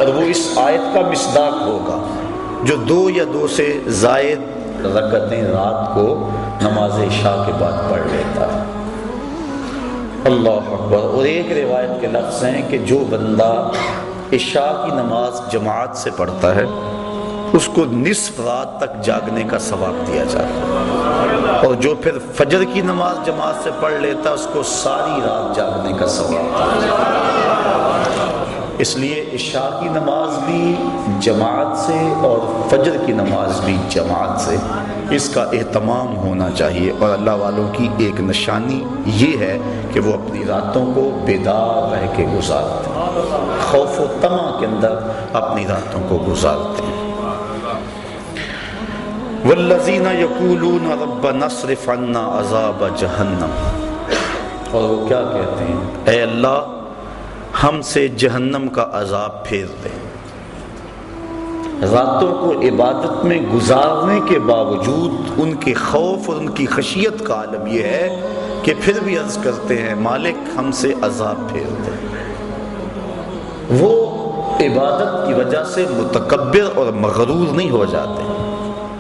اور وہ اس آیت کا مصداق ہوگا جو 2 یا 2 سے زائد رکعتیں رات کو نماز عشاء کے بعد پڑھ لیتا ہے۔ اللہ اکبر۔ اور ایک روایت کے لفظ ہیں کہ جو بندہ عشاء کی نماز جماعت سے پڑھتا ہے اس کو نصف رات تک جاگنے کا ثواب دیا جاتا ہے، اور جو پھر فجر کی نماز جماعت سے پڑھ لیتا ہے اس کو ساری رات جاگنے کا ثواب دیا جاتا ہے۔ اس لیے عشاء کی نماز بھی جماعت سے اور فجر کی نماز بھی جماعت سے، اس کا اہتمام ہونا چاہیے۔ اور اللہ والوں کی ایک نشانی یہ ہے کہ وہ اپنی راتوں کو بیدار رہ کے گزارتے ہیں، خوف و طمع کے اندر اپنی راتوں کو گزارتے ہیں۔ والذین یقولون ربنا اصرف عنا عذاب جہنم، اور وہ کیا کہتے ہیں؟ اے اللہ ہم سے جہنم کا عذاب پھیر دے۔ راتوں کو عبادت میں گزارنے کے باوجود ان کے خوف اور ان کی خشیت کا عالم یہ ہے کہ پھر بھی عرض کرتے ہیں مالک ہم سے عذاب پھیر دے۔ وہ عبادت کی وجہ سے متکبر اور مغرور نہیں ہو جاتے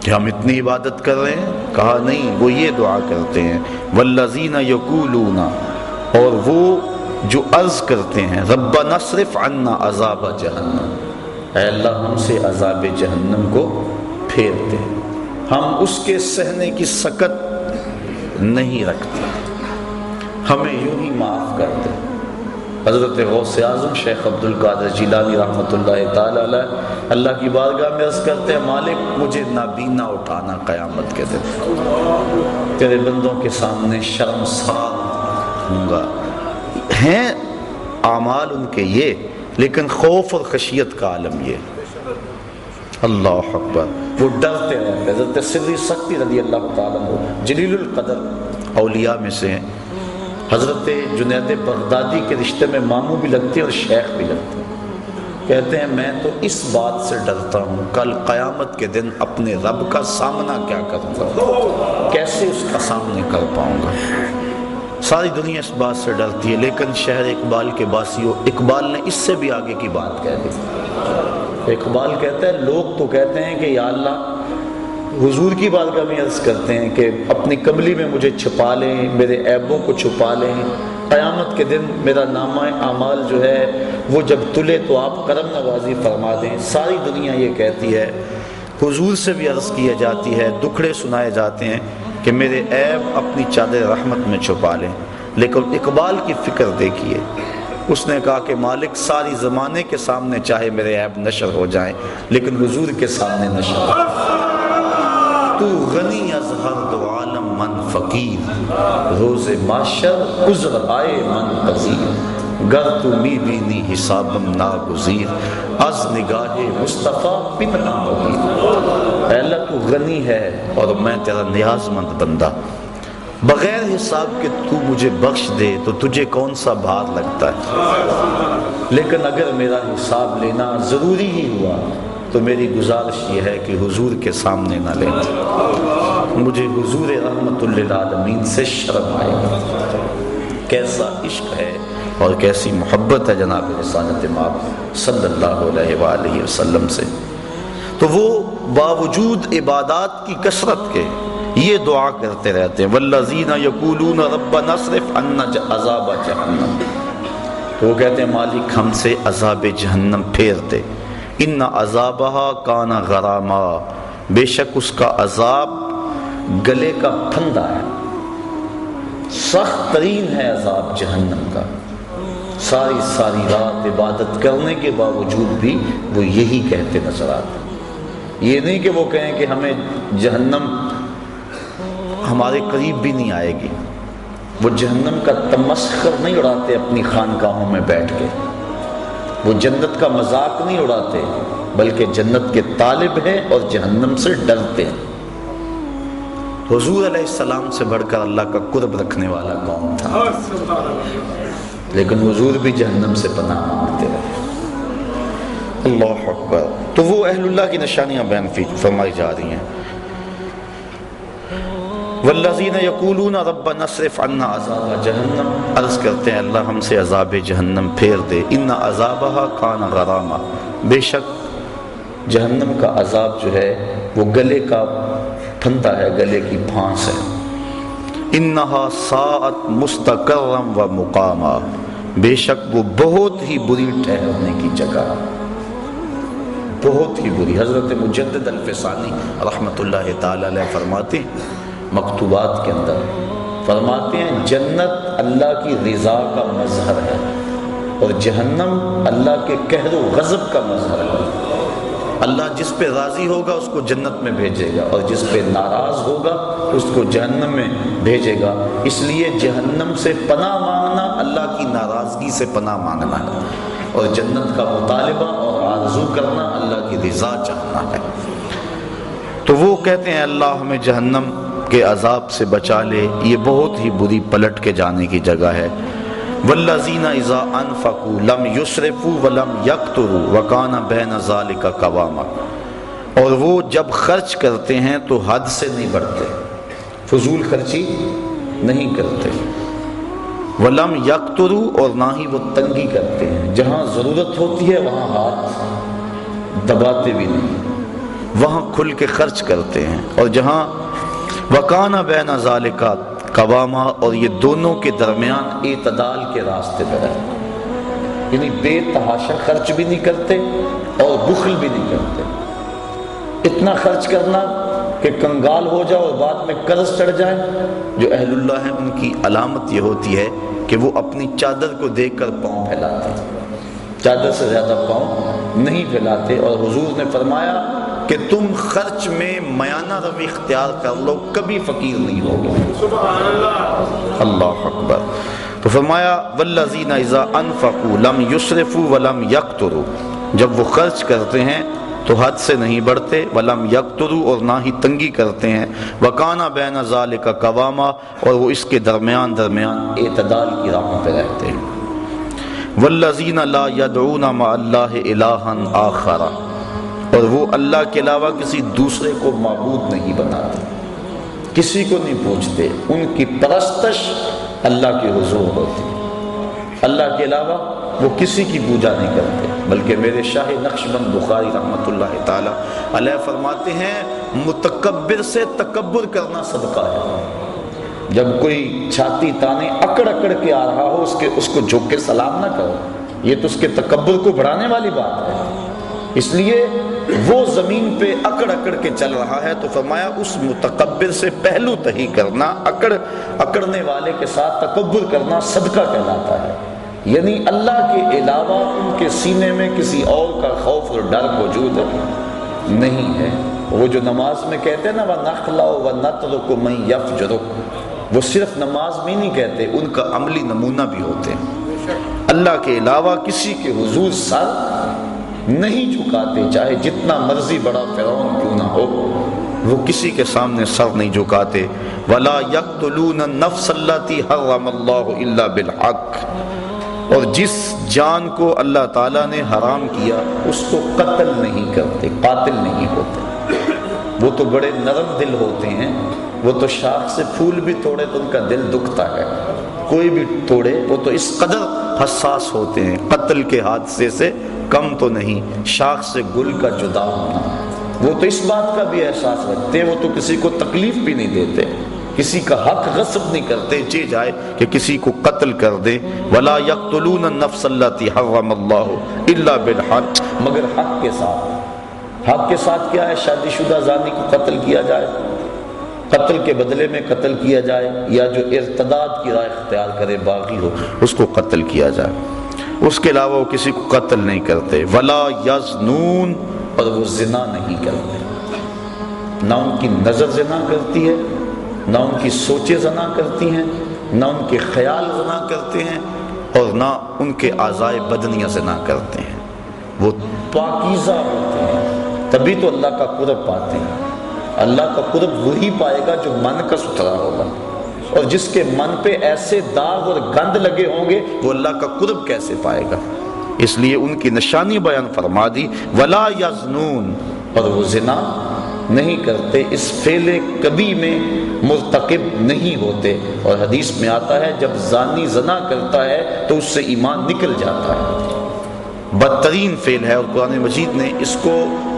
کہ ہم اتنی عبادت کر رہے ہیں، کہا نہیں، وہ یہ دعا کرتے ہیں والذین یقولون، اور وہ جو عرض کرتے ہیں ربنا اصرف عنا عذاب جہنم، اے اللہ ہم سے عذاب جہنم کو پھیر دے، ہم اس کے سہنے کی سکت نہیں رکھتے، ہمیں یوں ہی معاف کر دے۔ حضرت غوث اعظم شیخ عبد القادر جیلانی رحمۃ اللہ تعالی علیہ اللہ کی بارگاہ میں عرض کرتے ہیں مالک مجھے نابینا اٹھانا قیامت کے دن، تیرے بندوں کے سامنے شرمسار ہوں گا۔ ہیں اعمال ان کے یہ، لیکن خوف اور خشیت کا عالم یہ۔ اللہ اکبر۔ وہ ڈرتے رہتے۔ حضرت سری سکتی رضی اللہ تعالیٰ عنہ جلیل القدر اولیاء میں سے ہیں، حضرت جنید بغدادی کے رشتے میں ماموں بھی لگتے ہیں اور شیخ بھی لگتے ہیں، کہتے ہیں میں تو اس بات سے ڈرتا ہوں کل قیامت کے دن اپنے رب کا سامنا کیا کروں گا، کیسے اس کا سامنے کر پاؤں گا۔ ساری دنیا اس بات سے ڈرتی ہے، لیکن شہر اقبال کے باسیوں، اقبال نے اس سے بھی آگے کی بات کہہ دی۔ اقبال کہتا ہے لوگ تو کہتے ہیں کہ یا اللہ حضور کی بارگاہ میں عرض کرتے ہیں کہ اپنی کملی میں مجھے چھپا لیں، میرے عیبوں کو چھپا لیں، قیامت کے دن میرا نامہ اعمال جو ہے وہ جب تلے تو آپ کرم نوازی فرما دیں۔ ساری دنیا یہ کہتی ہے، حضور سے بھی عرض کی جاتی ہے، دکھڑے سنائے جاتے ہیں کہ میرے عیب اپنی چادر رحمت میں چھپا لیں، لیکن اقبال کی فکر دیکھیے، اس نے کہا کہ مالک ساری زمانے کے سامنے چاہے میرے عیب نشر ہو جائیں لیکن حضور کے سامنے نشر ہو۔ تو غنی از ہر دو عالم من فقیر، روز محشر عذر آئے من پذیر، گر تو می بینی حسابم ناگزیر، از نگاہ مصطفیٰ پنہاں مبین۔ اے اللہ تو غنی ہے اور میں تیرا نیاز مند بندہ، بغیر حساب کے تو مجھے بخش دے تو تجھے کون سا بھار لگتا ہے، لیکن اگر میرا حساب لینا ضروری ہی ہوا تو میری گزارش یہ ہے کہ حضور کے سامنے نہ لیں، مجھے حضور رحمت للعالمین سے شرم آئے گا۔ کیسا عشق ہے اور کیسی محبت ہے جناب رسالت مآب صلی اللہ علیہ وآلہ وسلم سے۔ تو وہ باوجود عبادات کی کثرت کے یہ دعا کرتے رہتے ہیں والذین یقولون ربنا اصرف عنا عذاب جہنم، تو وہ کہتے ہیں مالک ہم سے عذاب جہنم پھیر دے، ان عذابہا کان غراما، بے شک اس کا عذاب گلے کا پھندا ہے، سخت ترین ہے عذاب جہنم کا۔ ساری رات عبادت کرنے کے باوجود بھی وہ یہی کہتے نظر آتے ہیں۔ یہ نہیں کہ وہ کہیں کہ ہمیں جہنم ہمارے قریب بھی نہیں آئے گی، وہ جہنم کا تمسخر نہیں اڑاتے اپنی خانقاہوں میں بیٹھ کے، وہ جنت کا مذاق نہیں اڑاتے بلکہ جنت کے طالب ہیں اور جہنم سے ڈرتے ہیں۔ حضور علیہ السلام سے بڑھ کر اللہ کا قرب رکھنے والا کون تھا، لیکن حضور بھی جہنم سے پناہ مانگتے رہے۔ اللہ اکبر۔ تو وہ اہل اللہ کی نشانیاں بیان فرمائی جا رہی ہیں۔ والذین یقولون ربنا اصرف عنا عذاب جہنم، عرض کرتے ہیں اللہ ہم سے عذاب جہنم پھیر دے، ان عذابہا کان غراما، بے شک جہنم کا عذاب جو ہے وہ گلے کا پھندا ہے، گلے کی پھانس ہے، انہا ساعت مستقرا و مقاما، بے شک وہ بہت ہی بری ٹھہرنے کی جگہ، بہت ہی بری۔ حضرت مجدد الفسانی رحمۃ اللہ تعالی علیہ فرماتے ہیں مکتوبات کے اندر، فرماتے ہیں جنت اللہ کی رضا کا مظہر ہے اور جہنم اللہ کے قہر و غضب کا مظہر ہے۔ اللہ جس پہ راضی ہوگا اس کو جنت میں بھیجے گا اور جس پہ ناراض ہوگا اس کو جہنم میں بھیجے گا۔ اس لیے جہنم سے پناہ مانگنا اللہ کی ناراضگی سے پناہ مانگنا ہے، اور جنت کا مطالبہ اور آرزو کرنا اللہ کی رضا چاہنا ہے۔ تو وہ کہتے ہیں اللہ ہمیں جہنم کے عذاب سے بچا لے، یہ بہت ہی بری پلٹ کے جانے کی جگہ ہے۔ والذین اذا انفقوا لم یسرفوا ولم یقتروا وکان بین ذلک قواما، اور وہ جب خرچ کرتے ہیں تو حد سے نہیں بڑھتے، فضول خرچی نہیں کرتے، ولم یقتروا، اور نہ ہی وہ تنگی کرتے ہیں، جہاں ضرورت ہوتی ہے وہاں ہاتھ دباتے بھی نہیں، وہاں کھل کے خرچ کرتے ہیں، اور جہاں وکان بین ذلک قواما، اور یہ دونوں کے درمیان اعتدال کے راستے پر ہے، یعنی بے تحاشا خرچ بھی نہیں کرتے اور بخل بھی نہیں کرتے۔ اتنا خرچ کرنا کہ کنگال ہو جائے اور بعد میں قرض چڑھ جائے۔ جو اہل اللہ ہیں ان کی علامت یہ ہوتی ہے کہ وہ اپنی چادر کو دیکھ کر پاؤں پھیلاتے ہیں، چادر سے زیادہ پاؤں نہیں پھیلاتے، اور حضور نے فرمایا کہ تم خرچ میں میانہ روی اختیار کر لو، کبھی فقیر نہیں ہوگے۔ سبحان اللہ، اللہ اکبر۔ تو فرمایا والذین اذا انفقوا لم یسرفوا ولم یقتروا، جب وہ خرچ کرتے ہیں تو حد سے نہیں بڑھتے، ولم یقتروا، اور نہ ہی تنگی کرتے ہیں، وکان بین ذلک قواما، اور وہ اس کے درمیان اعتدال کی راہ پہ رہتے ہیں۔ والذین لا یدعون مع اللہ الہا آخر، اور وہ اللہ کے علاوہ کسی دوسرے کو معبود نہیں بناتے، کسی کو نہیں پوچھتے، ان کی پرستش اللہ کے حضور ہوتی، اللہ کے علاوہ وہ کسی کی پوجا نہیں کرتے۔ بلکہ میرے شاہ نقشبند بخاری رحمۃ اللہ تعالی علیہ فرماتے ہیں متکبر سے تکبر کرنا صدقہ ہے۔ جب کوئی چھاتی تانے اکڑ اکڑ کے آ رہا ہو اس کو جھک کے سلام نہ کرو، یہ تو اس کے تکبر کو بڑھانے والی بات ہے۔ اس لیے وہ زمین پہ اکڑ اکڑ کے چل رہا ہے تو فرمایا اس متکبر سے پہلو تہی کرنا، اکڑنے والے کے ساتھ تکبر کرنا صدقہ کہلاتا ہے، یعنی اللہ کے علاوہ ان کے سینے میں کسی اور کا خوف اور ڈر موجود نہیں ہے۔ وہ جو نماز میں کہتے ہیں نا وَنَخْلَعُ وَنَتْرُكُ مَن يَفْجُرُكُ، وہ صرف نماز میں نہیں کہتے، ان کا عملی نمونہ بھی ہوتے ہیں۔ اللہ کے علاوہ کسی کے حضور سر نہیں جھکاتے، چاہے جتنا مرضی بڑا فرعون کیوں نہ ہو، وہ کسی کے سامنے سر نہیں جھکاتے۔ وَلَا يَقْتُلُونَ النَّفْسَ الَّتِي حَرَّمَ اللَّهُ إِلَّا بِالْحَقِّ، اور جس جان کو اللہ تعالیٰ نے حرام کیا اس کو قتل نہیں کرتے، قاتل نہیں ہوتے۔ وہ تو بڑے نرم دل ہوتے ہیں، وہ تو شاخ سے پھول بھی توڑے تو ان کا دل دکھتا ہے، کوئی بھی توڑے، وہ تو اس قدر حساس ہوتے ہیں، قتل کے حادثے سے کم تو نہیں، شاخ سے گل کا جدا ہونا۔ وہ تو اس بات کا بھی احساس رکھتے، وہ تو کسی کو تکلیف بھی نہیں دیتے، کسی کا حق غصب نہیں کرتے، جی جائے کہ کسی کو قتل کر دیں۔ وَلَا يَقْتُلُونَ النَّفْسَ الَّتِي حَرَّمَ اللَّهُ إِلَّا بِالْحَقِّ، مگر حق کے ساتھ۔ حق کے ساتھ کیا ہے؟ شادی شدہ زانی کو قتل کیا جائے، قتل کے بدلے میں قتل کیا جائے، یا جو ارتداد کی راہ اختیار کرے باغی ہو اس کو قتل کیا جائے، اس کے علاوہ وہ کسی کو قتل نہیں کرتے۔ وَلَا يَزْنُونَ، اور وہ زنا نہیں کرتے، نہ ان کی نظر زنا کرتی ہے، نہ ان کی سوچیں زنا کرتی ہیں، نہ ان کے خیال زنا کرتے ہیں، اور نہ ان کے اعضائے بدنیاں زنا کرتے ہیں۔ وہ پاکیزہ ہوتے ہیں، تبھی تو اللہ کا قرب پاتے ہیں۔ اللہ کا قرب وہی پائے گا جو من کا ستھرا ہوگا، اور جس کے من پہ ایسے داغ اور گند لگے ہوں گے وہ اللہ کا قرب کیسے پائے گا؟ اس لیے ان کی نشانی بیان فرما دی، وَلَا يَزْنُونَ، اور وہ زنا نہیں کرتے، اس فعل کبھی میں مرتکب نہیں ہوتے۔ اور حدیث میں آتا ہے جب زانی زنا کرتا ہے تو اس سے ایمان نکل جاتا ہے، بدترین فعل ہے، اور قرآن مجید نے اس کو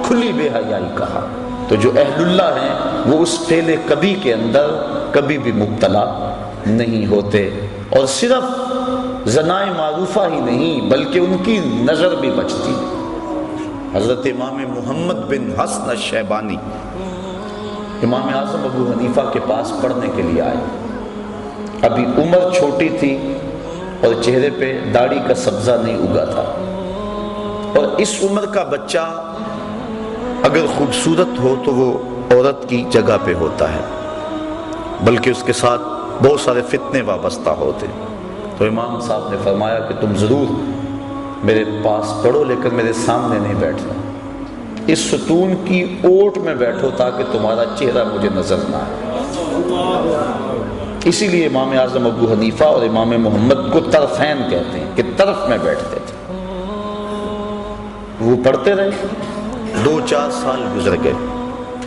کھلی بے حیائی کہا۔ تو جو اہل اللہ ہیں وہ اس فعل کبھی کے اندر کبھی بھی مبتلا نہیں ہوتے، اور صرف زنائے معروفہ ہی نہیں بلکہ ان کی نظر بھی بچتی۔ حضرت امام محمد بن حسن الشیبانی امام اعظم ابو حنیفہ کے پاس پڑھنے کے لیے آئے۔ ابھی عمر چھوٹی تھی اور چہرے پہ داڑھی کا سبزہ نہیں اگا تھا، اور اس عمر کا بچہ اگر خوبصورت ہو تو وہ عورت کی جگہ پہ ہوتا ہے، بلکہ اس کے ساتھ بہت سارے فتنے وابستہ ہوتے۔ تو امام صاحب نے فرمایا کہ تم ضرور میرے پاس پڑھو لیکن میرے سامنے نہیں بیٹھنا، اس ستون کی اوٹ میں بیٹھو تاکہ تمہارا چہرہ مجھے نظر نہ آئے۔ اسی لیے امام اعظم ابو حنیفہ اور امام محمد کو طرفین کہتے ہیں کہ طرف میں بیٹھتے تھے۔ وہ پڑھتے رہے، 2-4 سال گزر گئے۔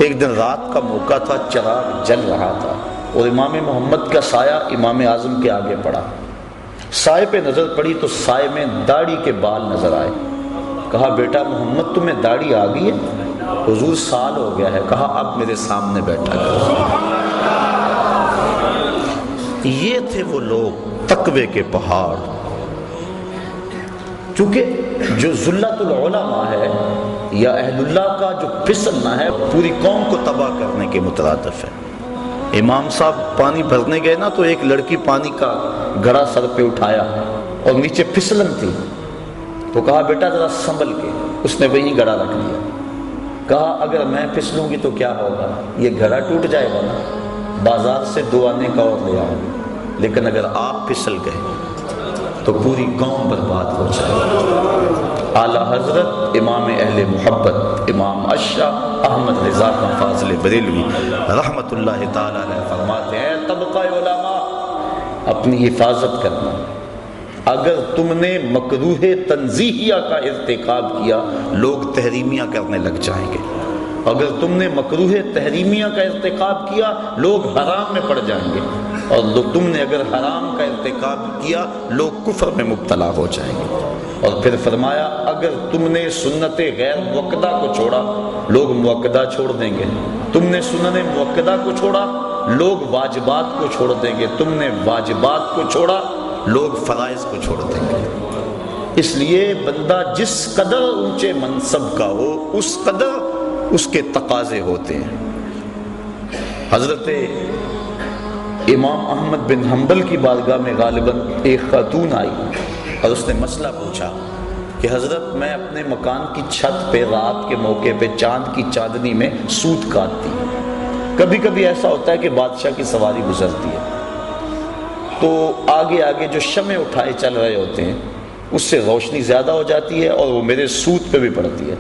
ایک دن رات کا موقع تھا، چراغ جل رہا تھا اور امام محمد کا سایہ امام اعظم کے آگے پڑا۔ سائے پہ نظر پڑی تو سائے میں داڑھی کے بال نظر آئے۔ کہا بیٹا محمد تمہیں داڑھی آ گئی ہے؟ حضور سال ہو گیا ہے۔ کہا اب میرے سامنے بیٹھا کرو۔ یہ تھے وہ لوگ تقوی کے پہاڑ، چونکہ جو ذلت العلماء ہے یا اہل اللہ کا جو پھسلنا ہے پوری قوم کو تباہ کرنے کے مترادف ہے۔ امام صاحب پانی بھرنے گئے نا تو ایک لڑکی پانی کا گھڑا سر پہ اٹھایا اور نیچے پھسلن تھی، تو کہا بیٹا ذرا سنبھل کے، اس نے وہیں گھڑا رکھ دیا۔ کہا اگر میں پھسلوں گی تو کیا ہوگا؟ یہ گھڑا ٹوٹ جائے گا نا، بازار سے 2 آنے کا اور لے آؤں گی، لیکن اگر آپ پھسل گئے تو پوری قوم برباد ہو جائے۔ اعلیٰ حضرت امام اہل محبت امام اشرف احمد رضا خان فاضل بریلوی رحمت اللہ تعالی علیہ فرماتے ہیں طبقہ علماء اپنی حفاظت کرنا۔ اگر تم نے مکروہ تنزیہیہ کا ارتکاب کیا لوگ تحریمیہ کرنے لگ جائیں گے، اگر تم نے مکروہ تحریمیہ کا ارتکاب کیا لوگ حرام میں پڑ جائیں گے، اور تم نے اگر حرام کا ارتکاب کیا لوگ کفر میں مبتلا ہو جائیں گے۔ اور پھر فرمایا اگر تم نے سنت غیر موقدہ کو چھوڑا لوگ موقدہ چھوڑ دیں گے، تم نے سنن موقدہ کو چھوڑا لوگ واجبات کو چھوڑ دیں گے، تم نے واجبات کو چھوڑا لوگ فرائض کو چھوڑ دیں گے۔ اس لیے بندہ جس قدر اونچے منصب کا ہو اس قدر اس کے تقاضے ہوتے ہیں۔ حضرت امام احمد بن حنبل کی بارگاہ میں غالباً ایک خاتون آئی اور اس نے مسئلہ پوچھا کہ حضرت میں اپنے مکان کی چھت پہ رات کے موقع پہ چاند کی چاندنی میں سوت کاٹتی ہوں، کبھی کبھی ایسا ہوتا ہے کہ بادشاہ کی سواری گزرتی ہے تو آگے آگے جو شمع اٹھائے چل رہے ہوتے ہیں اس سے روشنی زیادہ ہو جاتی ہے اور وہ میرے سوت پہ بھی پڑتی ہے،